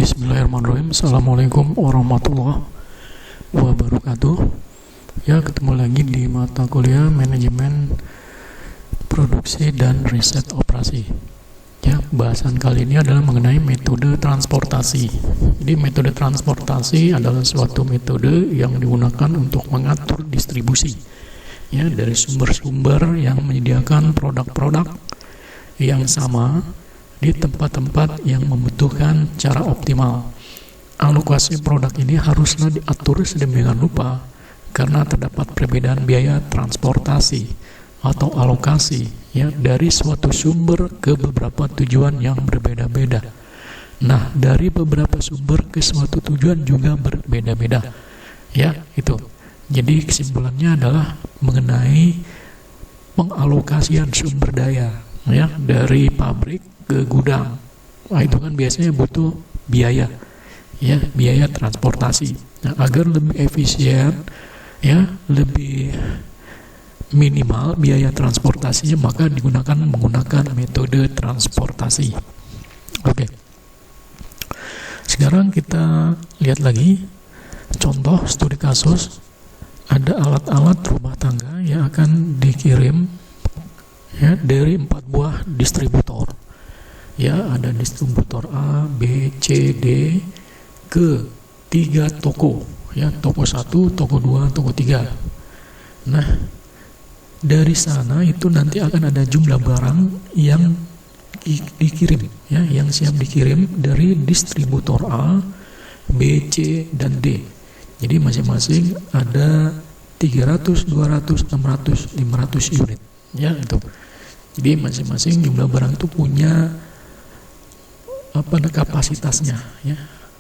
Bismillahirrahmanirrahim. Assalamualaikum warahmatullahi wabarakatuh. Ya, ketemu lagi di mata kuliah Manajemen Produksi dan Riset Operasi. Ya, bahasan kali ini adalah mengenai metode transportasi. Jadi metode transportasi adalah suatu metode yang digunakan untuk mengatur distribusi, ya, dari sumber-sumber yang menyediakan produk-produk yang sama di tempat-tempat yang membutuhkan cara optimal. Alokasi produk ini haruslah diatur sedemikian rupa karena terdapat perbedaan biaya transportasi atau alokasi, ya, dari suatu sumber ke beberapa tujuan yang berbeda-beda. Nah, dari beberapa sumber ke suatu tujuan juga berbeda-beda. Ya, itu. Jadi kesimpulannya adalah mengenai pengalokasian sumber daya, ya, dari pabrik ke gudang. Nah, itu kan biasanya butuh biaya, ya, biaya transportasi. Nah, agar lebih efisien, ya, lebih minimal biaya transportasinya, maka menggunakan metode transportasi. Oke. Sekarang kita lihat lagi contoh studi kasus. Ada alat-alat rumah tangga yang akan dikirim, ya, dari 4 buah distributor. Ya, ada distributor A, B, C, D ke 3 toko, ya, toko 1, toko 2, toko 3. Nah, dari sana itu nanti akan ada jumlah barang yang dikirim, ya, yang siap dikirim dari distributor A, B, C, dan D. Jadi masing-masing ada 300, 200, 600, 500 unit, ya, itu. Jadi masing-masing jumlah barang itu punya kapasitasnya, ya.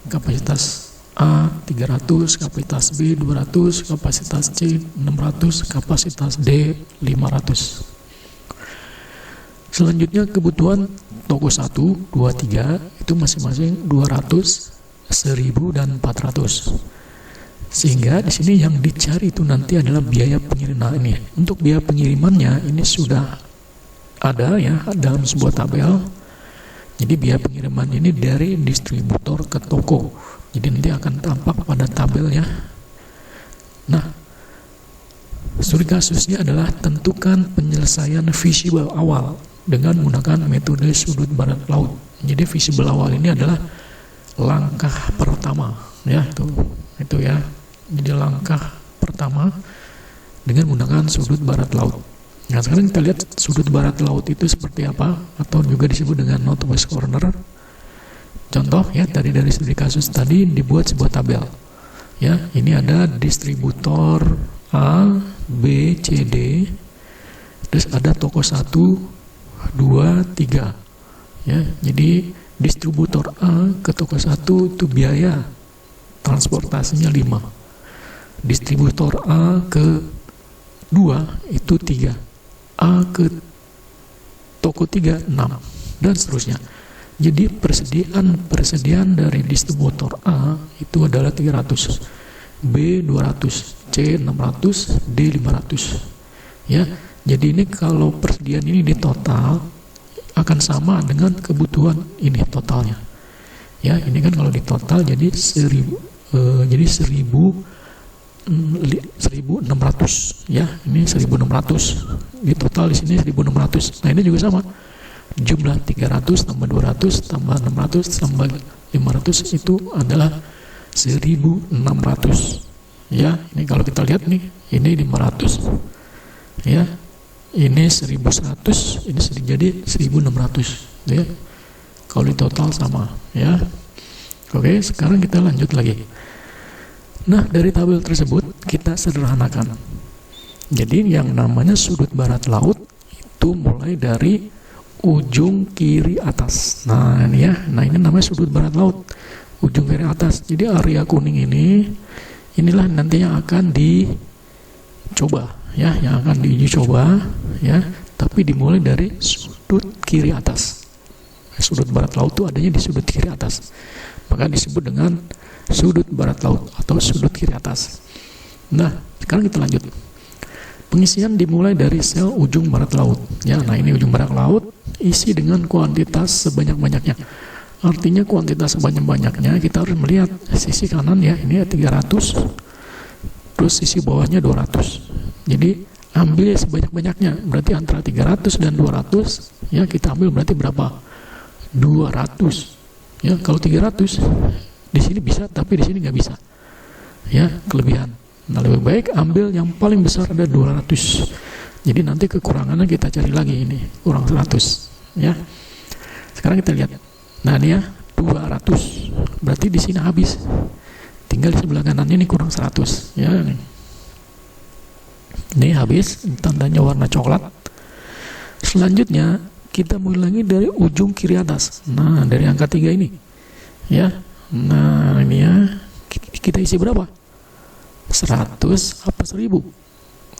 Kapasitas A 300, kapasitas B 200, kapasitas C 600, kapasitas D 500. Selanjutnya kebutuhan toko 1, 2, 3 itu masing-masing 200, 1000 dan 400. Sehingga di sini yang dicari itu nanti adalah biaya pengiriman ini. Untuk biaya pengirimannya ini sudah ada, ya, dalam sebuah tabel. Jadi biaya pengiriman ini dari distributor ke toko. Jadi nanti akan tampak pada tabelnya. Nah, studi kasusnya adalah tentukan penyelesaian visible awal dengan menggunakan metode sudut barat laut. Jadi visible awal ini adalah langkah pertama, ya, itu ya. Jadi langkah pertama dengan menggunakan sudut barat laut. Nah, sekarang kita lihat sudut barat laut itu seperti apa, atau juga disebut dengan northwest corner. Contoh, ya, dari studi kasus tadi dibuat sebuah tabel. Ya, ini ada distributor A, B, C, D. Terus ada toko 1, 2, 3. Ya, jadi distributor A ke toko 1 itu biaya transportasinya 5. Distributor A ke 2 itu 3. A ke toko 3 6 dan seterusnya. Jadi persediaan dari distributor A itu adalah 300, B 200, C 600, D 500. Ya, jadi ini kalau persediaan ini di total akan sama dengan kebutuhan ini totalnya. Ya, ini kan kalau di total jadi 1600, ya, ini 1600 di total, di sini 1600. Nah, ini juga sama, jumlah 300 tambah 200 tambah 600 tambah 500 itu adalah 1600. Ya, ini kalau kita lihat nih, ini 500, ya, ini 1100, ini jadi 1600, ya, kalau di total sama, ya. Oke, sekarang kita lanjut lagi. Nah, dari tabel tersebut kita sederhanakan. Jadi yang namanya sudut barat laut itu mulai dari ujung kiri atas. Nah, ini ya. Nah, ini namanya sudut barat laut, ujung kiri atas. Jadi area kuning inilah nanti yang akan dicoba, ya, yang akan diuji coba, ya. Tapi dimulai dari sudut kiri atas. Sudut barat laut itu adanya di sudut kiri atas. Maka disebut dengan sudut barat laut atau sudut kiri atas. Nah, sekarang kita lanjut. Pengisian dimulai dari sel ujung barat laut. Ya, nah ini ujung barat laut isi dengan kuantitas sebanyak-banyaknya. Artinya kuantitas sebanyak-banyaknya kita harus melihat sisi kanan ya, ini 300, terus sisi bawahnya 200. Jadi ambil sebanyak-banyaknya, berarti antara 300 dan 200 ya, kita ambil berarti berapa? 200 ya. Kalau 300 di sini bisa, tapi di sini nggak bisa ya, kelebihan. Nah, lebih baik ambil yang paling besar, ada 200. Jadi nanti kekurangannya kita cari lagi, ini kurang 100 ya. Sekarang kita lihat, nah ini ya 200, berarti di sini habis, tinggal di sebelah kanannya ini kurang 100 ya. Ini habis, tandanya warna coklat. Selanjutnya kita mulai lagi dari ujung kiri atas, nah dari angka 3 ini ya. Nah ini ya, kita isi berapa? 100 apa 1000?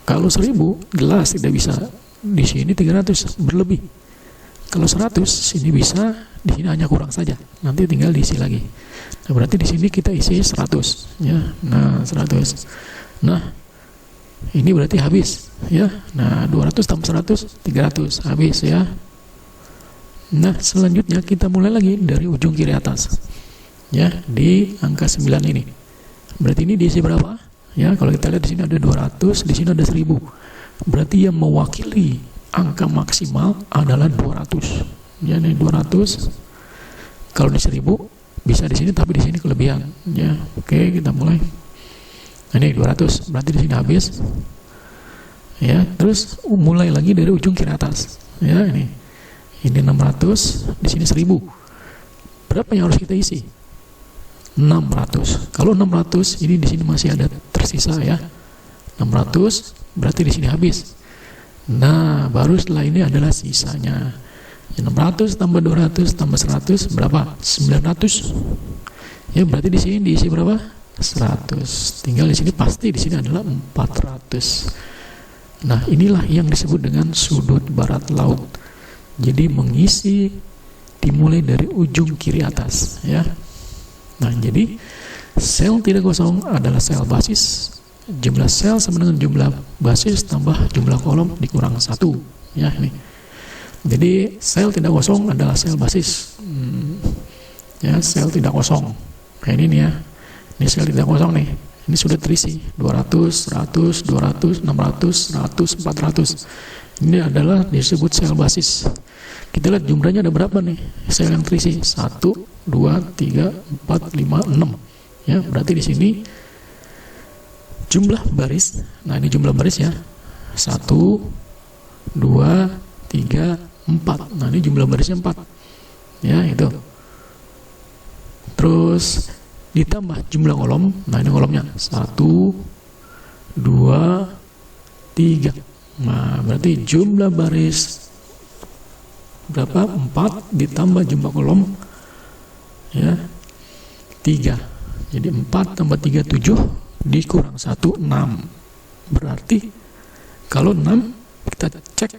Kalau 1000 jelas tidak bisa, di sini 300 berlebih. Kalau 100 sini bisa, di sini hanya kurang saja. Nanti tinggal diisi lagi. Nah, berarti di sini kita isi 100 ya. Nah, 100. Nah, ini berarti habis ya. Nah, 200 tambah 100 300 habis ya. Nah, selanjutnya kita mulai lagi dari ujung kiri atas. Ya, di angka 9 ini. Berarti ini diisi berapa? Ya, kalau kita lihat di sini ada 200, di sini ada 1000. Berarti yang mewakili angka maksimal adalah 200. Ya, ini 200. Kalau di 1000 bisa di sini, tapi di sini kelebihan. Ya, oke, kita mulai. Nah, ini 200, berarti di sini habis. Ya, terus mulai lagi dari ujung kiri atas. Ya, ini 600, di sini 1000. Berapa yang harus kita isi? 600. Kalau 600 ini di sini masih ada tersisa ya. 600 berarti di sini habis. Nah, baru setelah ini adalah sisanya. 600 tambah 200 tambah 100 berapa? 900. Ya, berarti di sini diisi berapa? 100. Tinggal di sini pasti di sini adalah 400. Nah, inilah yang disebut dengan sudut barat laut. Jadi mengisi dimulai dari ujung kiri atas ya. Nah, jadi sel tidak kosong adalah sel basis. Jumlah sel sama dengan jumlah basis tambah jumlah kolom dikurang 1 ya, ini. Jadi sel tidak kosong adalah sel basis. Ya, sel tidak kosong. Kayak ini nih ya. Ini sel tidak kosong nih. Ini sudah terisi 200, 100, 200, 600, 100, 400. Ini adalah disebut sel basis. Kita lihat jumlahnya ada berapa nih sel yang terisi? 1, 2, 3, 4, 5, 6. Ya, berarti di sini jumlah baris. Nah, ini jumlah baris ya. 1, 2, 3, 4. Nah, ini jumlah barisnya 4. Ya, itu. Terus ditambah jumlah kolom. Nah, ini kolomnya 1, 2, 3. Nah, berarti jumlah baris berapa? 4 ditambah jumlah kolom ya 3. Jadi 4 tambah 3 7 dikurang 1 6. Berarti kalau 6 kita cek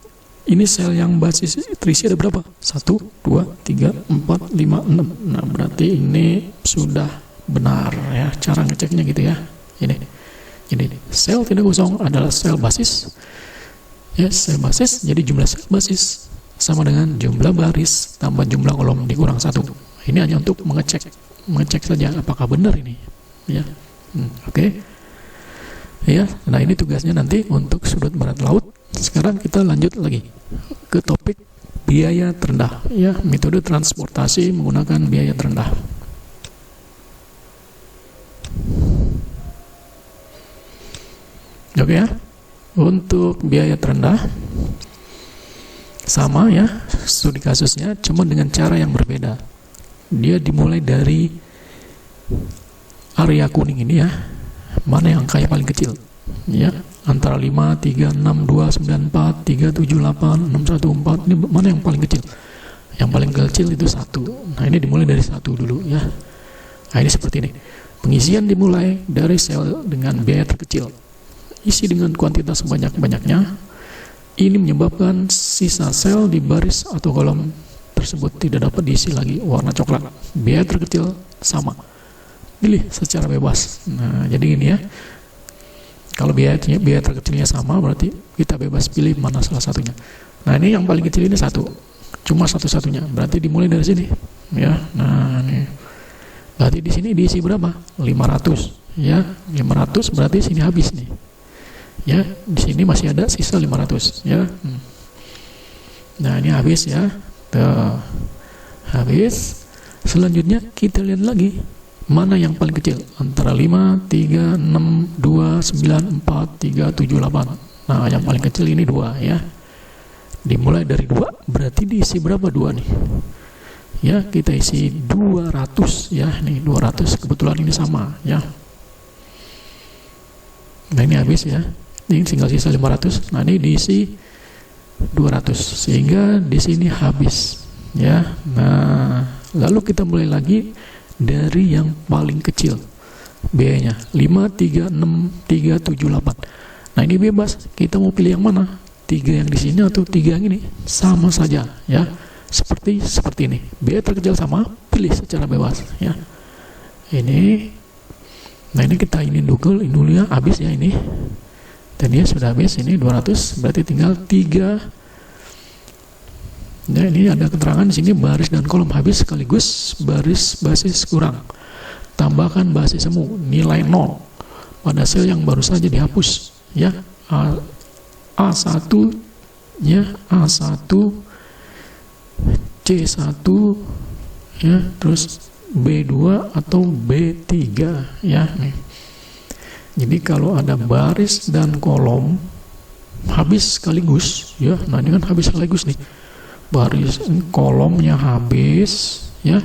ini sel yang basis terisi ada berapa? 1 2 3 4 5 6. Nah, berarti ini sudah benar ya cara ngeceknya gitu ya. Ini. Jadi sel tidak kosong adalah sel basis. Ya, sel basis, jadi jumlah sel basis sama dengan jumlah baris tambah jumlah kolom dikurang 1. Ini hanya untuk mengecek saja apakah benar ini ya. Oke. Ya, nah ini tugasnya nanti untuk sudut barat laut. Sekarang kita lanjut lagi ke topik biaya terendah ya, metode transportasi menggunakan biaya terendah. Oke ya. Untuk biaya terendah sama ya studi kasusnya, cuma dengan cara yang berbeda. Dia dimulai dari area kuning ini ya, mana yang angkanya paling kecil ya, antara 5, 3, 6, 2, 9, 4, 3, 7, 8, 6, 1, 4. Ini mana yang paling kecil? Yang paling kecil itu 1. Nah, ini dimulai dari 1 dulu ya. Nah, ini seperti ini. Pengisian dimulai dari sel dengan biaya terkecil, isi dengan kuantitas sebanyak-banyaknya. Ini menyebabkan sisa sel di baris atau kolom tersebut tidak dapat diisi lagi, warna coklat. Biaya terkecil sama, pilih secara bebas. Nah, jadi gini ya, kalau biaya terkecilnya sama berarti kita bebas pilih mana salah satunya. Nah, ini yang paling kecil ini 1. cuma satu-satunya, berarti dimulai dari sini ya. Nah ini berarti di sini diisi berapa? 500 ya. 500 berarti sini habis nih ya. Di sini masih ada sisa 500 ya. Nah ini habis ya. Tuh, habis. Selanjutnya kita lihat lagi mana yang paling kecil antara 5, 3, 6, 2, 9, 4, 3, 7, 8. Nah yang paling kecil ini 2 ya. Dimulai dari 2 berarti diisi berapa 2 nih ya. Kita isi 200 ya. Nih 200, kebetulan ini sama ya. Nah ini habis ya. Ini tinggal sisa 500. Nah ini diisi 200 sehingga di sini habis ya. Nah lalu kita mulai lagi dari yang paling kecil biayanya 5, 3, 6, 3, 7, 8. Nah ini bebas, kita mau pilih yang mana, 3 yang di sini atau 3 yang ini, sama saja ya. Seperti ini, biaya terkecil sama, pilih secara bebas ya. Ini, nah ini kita ini double, ini dulu ya, habis ya ini. Dan dia sudah habis, ini 200, berarti tinggal 3. Nah ini ada keterangan di sini baris dan kolom habis sekaligus baris basis kurang. Tambahkan basis semu nilai 0 pada sel yang baru saja dihapus ya. A1 ya, A1, C1 ya, terus B2 atau B3 ya. Nih. Jadi kalau ada baris dan kolom habis sekaligus ya. Nah ini kan habis sekaligus nih. Baris kolomnya habis ya,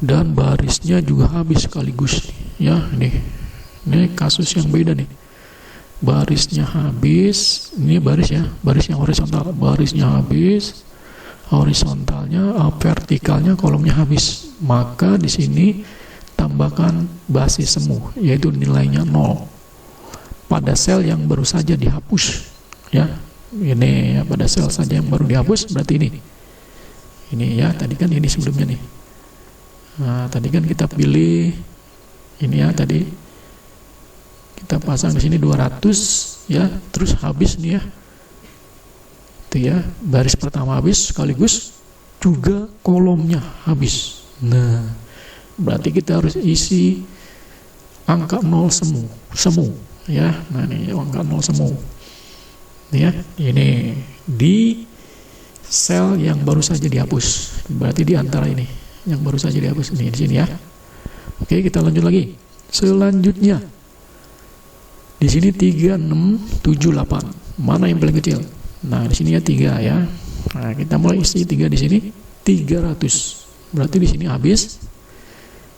dan barisnya juga habis sekaligus ya. Ini kasus yang beda nih. Barisnya habis, ini baris ya, baris yang horizontal, barisnya habis, horizontalnya, vertikalnya, kolomnya habis. Maka di sini tambahkan basis semu, yaitu nilainya 0 pada sel yang baru saja dihapus ya. Ini ya, pada sel saja yang baru dihapus, berarti ini ya. Tadi kan ini sebelumnya nih. Nah tadi kan kita pilih ini ya, tadi kita pasang di sini 200 ya, terus habis nih ya. Itu ya, baris pertama habis sekaligus juga kolomnya habis. Nah berarti kita harus isi angka 0 semu ya. Nah ini angka 0 semu ya. Ini di sel yang baru saja dihapus, berarti di antara ini yang baru saja dihapus ini di sini ya. Oke, kita lanjut lagi. Selanjutnya di sini 3, 6, 7, 8. Mana yang paling kecil? Nah di sini ya 3 ya. Nah kita mulai isi 3 di sini 300. Berarti di sini habis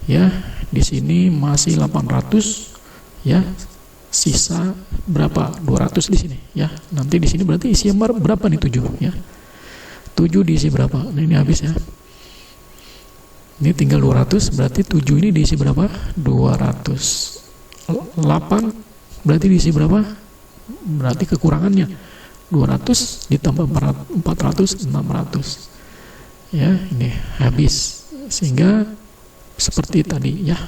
ya. Di sini masih 800 ya. Sisa berapa? 200 di sini ya. Nanti di sini berarti isi yang berapa nih? 7 ya. 7 diisi berapa? Nah ini habis ya. Ini tinggal 200, berarti 7 ini diisi berapa? 200. 8 berarti diisi berapa? Berarti kekurangannya 200 ditambah 400, 600 ya. Ini habis, sehingga seperti tadi ya.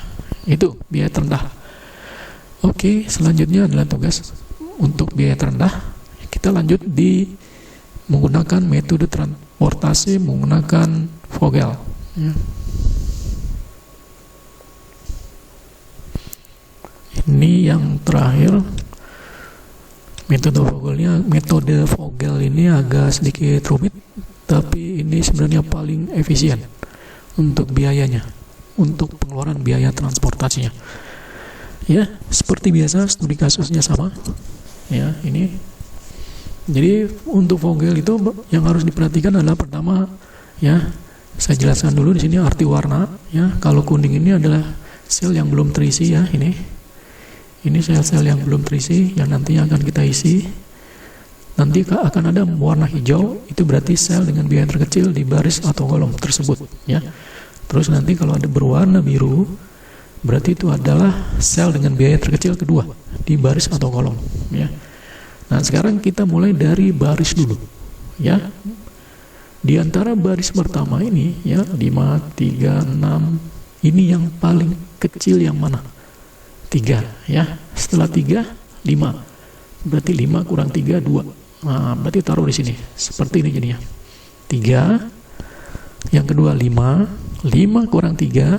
Itu biaya terendah. Oke, selanjutnya adalah tugas untuk biaya terendah. Kita lanjut di menggunakan metode transportasi menggunakan Vogel ya. Ini yang terakhir, metode Vogel ini agak sedikit rumit, tapi ini sebenarnya paling efisien untuk biayanya, untuk pengeluaran biaya transportasinya. Ya, seperti biasa studi kasusnya sama. Ya, ini. Jadi untuk Vogel itu yang harus diperhatikan adalah pertama, ya, saya jelaskan dulu di sini arti warna. Ya, kalau kuning ini adalah sel yang belum terisi ya, ini sel-sel yang belum terisi yang nantinya akan kita isi. Nanti akan ada warna hijau, itu berarti sel dengan biaya terkecil di baris atau kolom tersebut. Ya, terus nanti kalau ada berwarna biru, berarti itu adalah sel dengan biaya terkecil kedua di baris atau kolom ya. Nah sekarang kita mulai dari baris dulu ya. Di antara baris pertama ini ya, 5, 3, 6, ini yang paling kecil yang mana? 3 ya. Setelah 3, 5, berarti 5 kurang 3, 2. Nah berarti taruh di sini seperti ini jadinya. 3 Yang kedua 5 kurang 3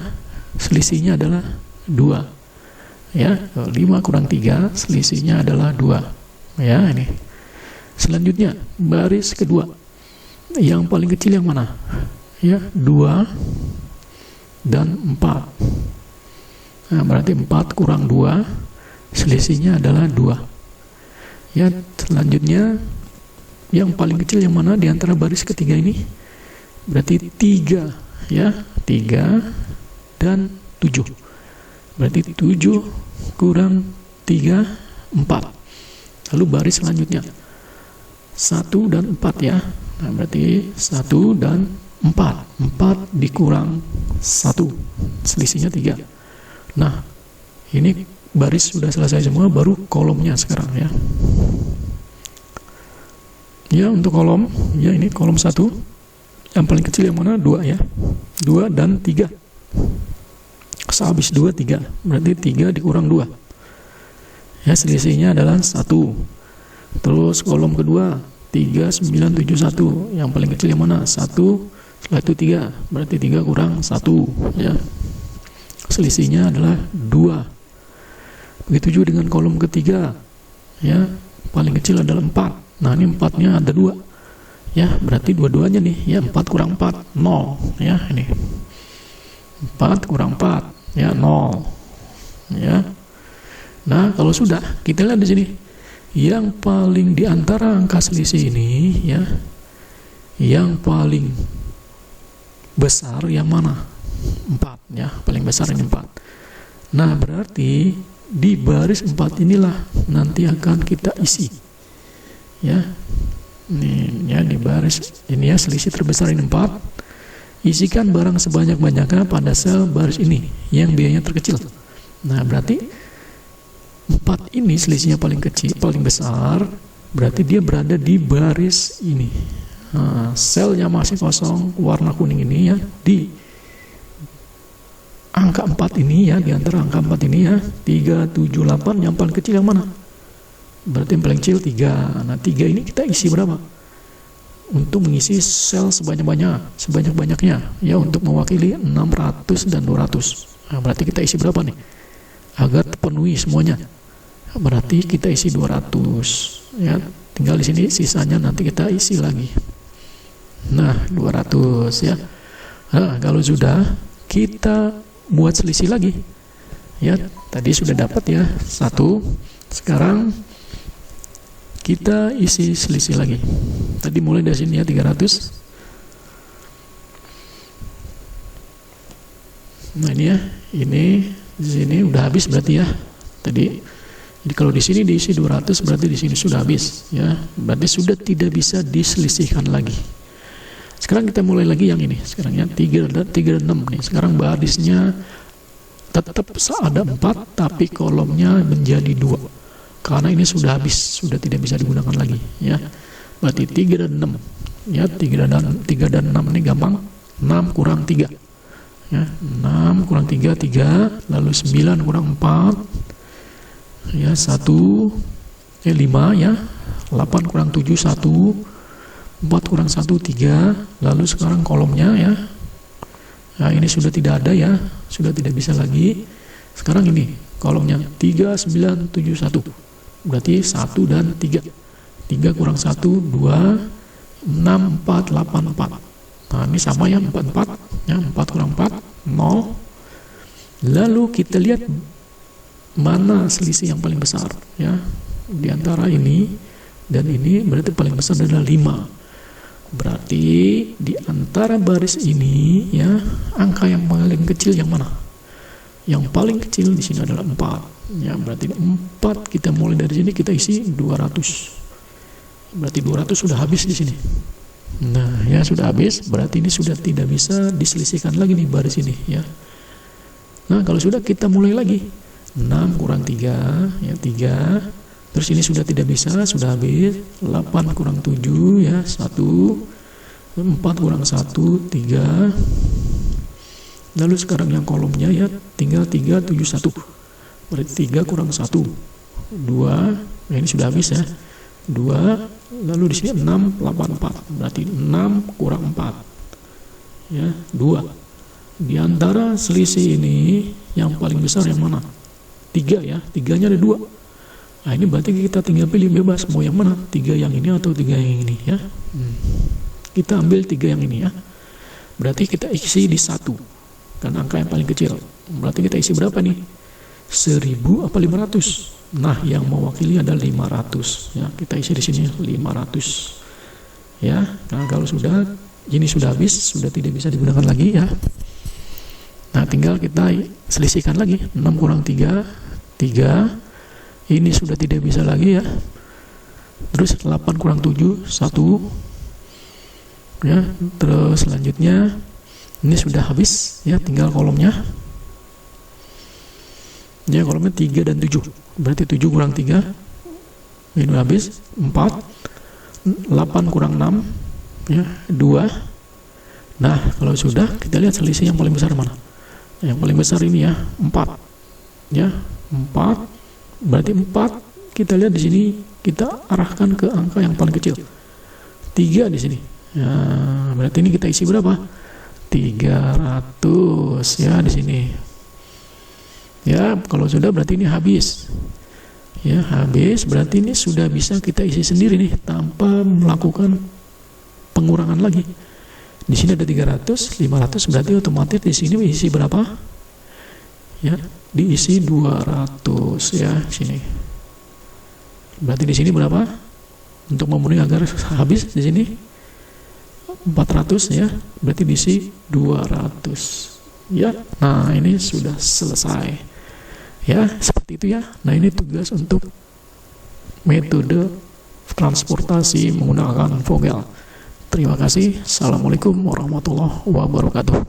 selisihnya adalah 2 ya. 5 kurang 3 selisihnya adalah 2 ya. Ini selanjutnya baris kedua, yang paling kecil yang mana ya? 2 dan 4. Nah, berarti 4 kurang 2 selisihnya adalah 2 ya. Selanjutnya yang paling kecil yang mana di antara baris ketiga ini? Berarti 3 ya. 3 dan 7. Berarti 7 kurang 3 4. Lalu baris selanjutnya 1 dan 4 ya. Nah, berarti 1 dan 4. 4 dikurang 1 selisihnya 3. Nah, ini baris sudah selesai semua, baru kolomnya sekarang ya. Ya, untuk kolom, ya ini kolom 1. Yang paling kecil yang mana? 2 ya. 2 dan 3. Sehabis 2, 3. Berarti 3 dikurang 2. Ya, selisihnya adalah 1. Terus kolom kedua, 3, 9, 7, 1. Yang paling kecil yang mana? 1, setelah itu 3. Berarti 3 kurang 1. Ya. Selisihnya adalah 2. Begitu juga dengan kolom ketiga. Ya, paling kecil adalah 4. Nah, ini 4-nya ada 2 ya, berarti dua-duanya nih ya. 4 kurang 4 0 ya. Ini 4 kurang 4 ya 0 ya. Nah, kalau sudah kita lihat di sini, yang paling di antara angka selisih ini ya, yang paling besar yang mana? 4 ya, paling besar ini 4. Nah, berarti di baris 4 inilah nanti akan kita isi ya. Ini ya, di baris ini ya, selisih terbesar ini 4. Isikan barang sebanyak-banyaknya pada sel baris ini yang biayanya terkecil. Nah, berarti 4 ini selisihnya paling kecil, paling besar, berarti dia berada di baris ini. Nah, selnya masih kosong warna kuning ini ya, di angka 4 ini ya, di antara angka 4 ini ya, 3, 7, 8, yang paling kecil yang mana? Berarti yang paling kecil 3. Nah, 3 ini kita isi berapa? Untuk mengisi sel sebanyak-banyaknya ya, untuk mewakili 600 dan 200. Nah, berarti kita isi berapa nih agar terpenuhi semuanya? Berarti kita isi 200 ya. Tinggal di sini sisanya nanti kita isi lagi. Nah, 200 ya. Nah, kalau sudah, kita buat selisih lagi ya. Tadi sudah dapat ya 1. Sekarang kita isi selisih lagi. Tadi mulai dari sini ya, 300. Nah, ini ya, ini di sini udah habis berarti ya. Tadi, jadi kalau di sini diisi 200, berarti di sini sudah habis ya. Berarti sudah tidak bisa diselisihkan lagi. Sekarang kita mulai lagi yang ini. Sekarang ya 3 dan 6 nih. Sekarang barisnya tetap ada 4, tapi kolomnya menjadi 2. Karena ini sudah habis, sudah tidak bisa digunakan lagi ya. Berarti 3 dan 6 ya. 3 dan 6 ini gampang. 6 kurang 3 ya. 6 kurang 3 3. Lalu 9 kurang 4 ya 1 5 ya. 8 kurang 7 1. 4 kurang 1 3. Lalu sekarang kolomnya ya. Nah, ini sudah tidak ada ya, sudah tidak bisa lagi. Sekarang ini kolomnya 3 9 7 1. Berarti 1 dan 3. 3 kurang 1 2. 6 4 8 4. Nah, ini sama ya, 4 4 ya. 4 kurang 4 0. Lalu kita lihat mana selisih yang paling besar ya. Di antara ini dan ini berarti paling besar adalah 5. Berarti di antara baris ini ya, angka yang paling kecil yang mana? Yang paling kecil di sini adalah 4. Ya, berarti 4 kita mulai dari sini kita isi 200. Berarti 200 sudah habis di sini. Nah, ya sudah habis, berarti ini sudah tidak bisa diselisihkan lagi nih baris ini ya. Nah, kalau sudah kita mulai lagi. 6 kurang 3 ya 3. Terus ini sudah tidak bisa, sudah habis. 8 kurang 7 ya 1. 4 kurang 1 3. Lalu sekarang yang kolomnya ya tinggal 3 7 1. Berarti 3 kurang 1 2. Nah, ini sudah habis ya 2. Lalu di sini 6 8 4. Berarti 6 kurang 4 ya 2. Di antara selisih ini yang paling besar yang mana? 3 ya, 3-nya ada 2. Nah ini berarti kita tinggal pilih bebas mau yang mana, 3 yang ini atau 3 yang ini ya. Kita ambil 3 yang ini ya. Berarti kita isi di 1 kan angka yang paling kecil. Berarti kita isi berapa nih? 1000 apa 500? Nah yang mewakili adalah 500 ya. Kita isi di sini 500 ya. Nah kalau sudah ini sudah habis, sudah tidak bisa digunakan lagi ya. Nah tinggal kita selisihkan lagi 6 kurang 3 3. Ini sudah tidak bisa lagi ya. Terus 8 kurang 7 1 ya. Terus selanjutnya ini sudah habis ya, tinggal kolomnya ya, kolomnya 3 dan 7. Berarti 7 kurang 3 ini udah habis. 4 8 kurang 6 ya 2. Nah kalau sudah, kita lihat selisih yang paling besar mana. Yang paling besar ini ya 4 ya 4. Berarti 4 kita lihat di sini, kita arahkan ke angka yang paling kecil 3 di sini ya. Berarti ini kita isi berapa? 300 ya di sini ya. Kalau sudah berarti ini habis ya, habis. Berarti ini sudah bisa kita isi sendiri nih tanpa melakukan pengurangan lagi. Di sini ada 300 500, berarti otomatis di sini isi berapa ya, diisi 200 ya sini. Berarti di sini berapa untuk memenuhi agar habis? Di sini 400 ya, berarti diisi 200 ya. Nah ini sudah selesai ya, seperti itu ya. Nah ini tugas untuk metode transportasi menggunakan Vogel. Terima kasih. Assalamualaikum warahmatullahi wabarakatuh.